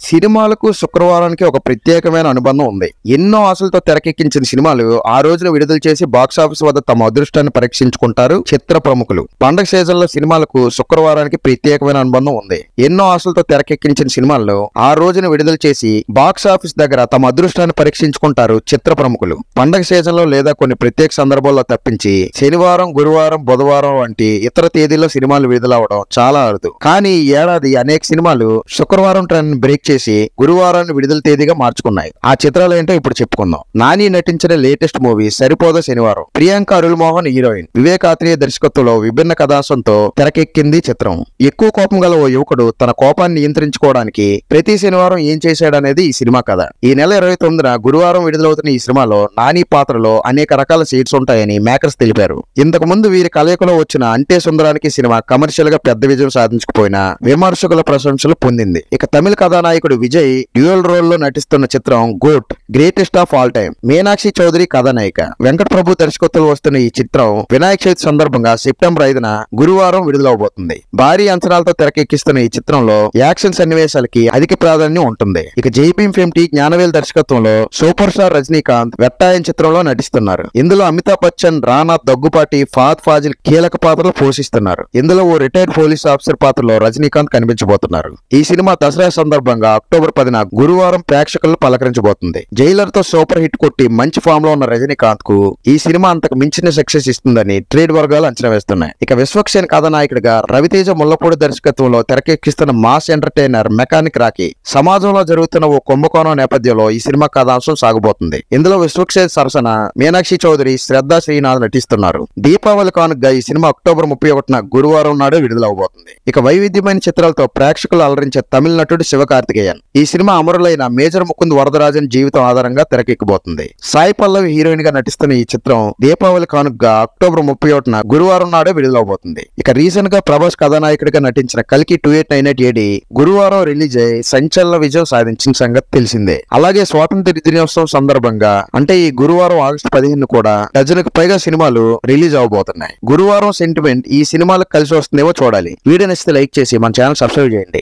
సినిమాలకు శుక్రవారానికి ఒక ప్రత్యేకమైన అనుబంధం ఉంది. ఎన్నో ఆశలతో తెరకెక్కించిన సినిమాలు ఆ రోజున విడుదల చేసి బాక్సాఫీస్ వద్ద తమ అదృష్టాన్ని పరీక్షించుకుంటారు చిత్ర ప్రముఖులు. పండగ సీజన్లో సినిమాలకు శుక్రవారానికి ప్రత్యేకమైన అనుబంధం ఉంది. ఎన్నో ఆశలతో తెరకెక్కించిన సినిమాల్లో ఆ రోజున విడుదల చేసి బాక్సాఫీస్ దగ్గర తమ అదృష్టాన్ని పరీక్షించుకుంటారు చిత్ర ప్రముఖులు. పండగ సీజన్లో లేదా కొన్ని ప్రత్యేక సందర్భాల్లో తప్పించి శనివారం, గురువారం, బుధవారం వంటి ఇతర తేదీల్లో సినిమాలు విడుదలవడం చాలా అరుదు. కానీ ఈ ఏడాది అనేక సినిమాలు శుక్రవారం ట్రెండ్ బ్రేక్ చేసి గురువారాన్ని విడుదల తేదీగా మార్చుకున్నాయి. ఆ చిత్రాలు ఏంటో ఇప్పుడు చెప్పుకుందాం. నాని నటించిన లేటెస్ట్ మూవీ సరిపోదా శనివారం. ప్రియాంక అరుల్ మోహన్ హీరోయిన్, వివేక్ ఆత్రేయ దర్శకత్వంలో విభిన్న కథాంశంతో తెరకెక్కింది చిత్రం. ఎక్కువ కోపం గల ఓ యువకుడు తన కోపాన్ని నియంత్రించుకోవడానికి ప్రతి శనివారం ఏం చేశాడనేది ఈ సినిమా కథ. ఈ నెల 29న గురువారం విడుదలవుతున్న ఈ సినిమాలో నాని పాత్రలో అనేక రకాల సీట్స్ ఉంటాయని మేకర్స్ తెలిపారు. ఇంతకు ముందు వీరి కలయికలో వచ్చిన అంటే సుందరానికి సినిమా కమర్షియల్ గా పెద్ద విజయం సాధించకపోయినా విమర్శకుల ప్రశంసలు పొందింది. ఇక తమిళ కథానాయకుడు విజయ్ డ్యూయల్ రోల్ లో నటిస్తున్న చిత్రం GOAT greatest of all time. Meenakshi Chaudhary కథానాయిక. వెంకట ప్రభు దర్శకత్వంలో వస్తున్న ఈ చిత్రం వినాయక చవితి సందర్భంగా సెప్టెంబర్ 5న గురువారం విడుదలవబోతుంది. భారీ అంచనాలతో తెరకెక్కిస్తున్న ఈ చిత్రంలో యాక్షన్ సన్నివేశాలకి అధిక ప్రాధాన్యం ఉంటుంది. ఇక జైభీం ఫెమ్టీ జ్ఞానవేల్ దర్శకత్వంలో సూపర్ స్టార్ రజనీకాంత్ వెట్టాయన్ చిత్రంలో నటిస్తున్నారు. ఇందులో అమితాబ్ బచ్చన్, రానా దగ్గుపాటి, ఫాద్ ఫాజిల్ కీలక పాత్రలు పోషిస్తున్నారు. ఇందులో ఓ రిటైర్డ్ పోలీస్ ఆఫీసర్ పాత్రలో రజనీకాంత్ కనిపించబోతున్నారు. ఈ సినిమా దసరా సందర్భంగా అక్టోబర్ 10న గురువారం ప్రేక్షకులను పలకరించబోతుంది. జైలర్ తో సూపర్ హిట్ కొట్టి మంచి ఫామ్ లో ఉన్న రజనీకాంత్ కు ఈ సినిమా అంతకు మించిన సక్సెస్ ఇస్తుందని ట్రేడ్ వర్గాలు అంచనా వేస్తున్నాయి. ఇక విశ్వక్సేన్ కథానాయకుడిగా రవితేజ ముల్లపూడి దర్శకత్వంలో తెరకెక్కిస్తున్న మాస్ ఎంటర్టైనర్ మెకానిక్ రాకీ సమాజంలో జరుగుతున్న ఓ కుంభకోణం నేపథ్యంలో ఈ సినిమా కథాంశం సాగబోతుంది. ఇందులో విశ్వక్సేన్ సరసన మీనాక్షి చౌదరి, శ్రద్ధా శ్రీనాథ్ నటిస్తున్నారు. దీపావళి కానుకగా ఈ సినిమా అక్టోబర్ 31న గురువారం నాడు విడుదలవబోతుంది. ఇక వైవిధ్యమైన చిత్రాలతో ప్రేక్షకులు అలరించే తమిళ నటుడు శివకార్తికేయన్. ఈ సినిమా అమరులైన మేజర్ ముకుంద్ వరదరాజన్ జీవితం ఆధారంగా తెరకెక్కబోతుంది. సాయి పల్లవి హీరోయిన్ గా నటిస్తున్న ఈ చిత్రం దీపావళి కానుకగా అక్టోబర్ 31న గురువారం నాడే విడుదలవబోతుంది. ఇక రీసెంట్ గా ప్రభాస్ కథానాయకుడిగా నటించిన కల్కి 2898 AD గురువారం రిలీజ్ అయి సంచలన విజయం సాధించిన సంగతి తెలిసిందే. అలాగే స్వాతంత్ర దినోత్సవం సందర్భంగా అంటే ఈ గురువారం ఆగస్టు 15 కూడా డజన్కు పైగా సినిమాలు రిలీజ్ అవబోతున్నాయి. గురువారం సెంటిమెంట్ ఈ సినిమాలకు కలిసి వస్తుందేమో చూడాలి. వీడియో నచ్చితే లైక్ చేసి మన ఛానల్ సబ్స్క్రైబ్ చేయండి.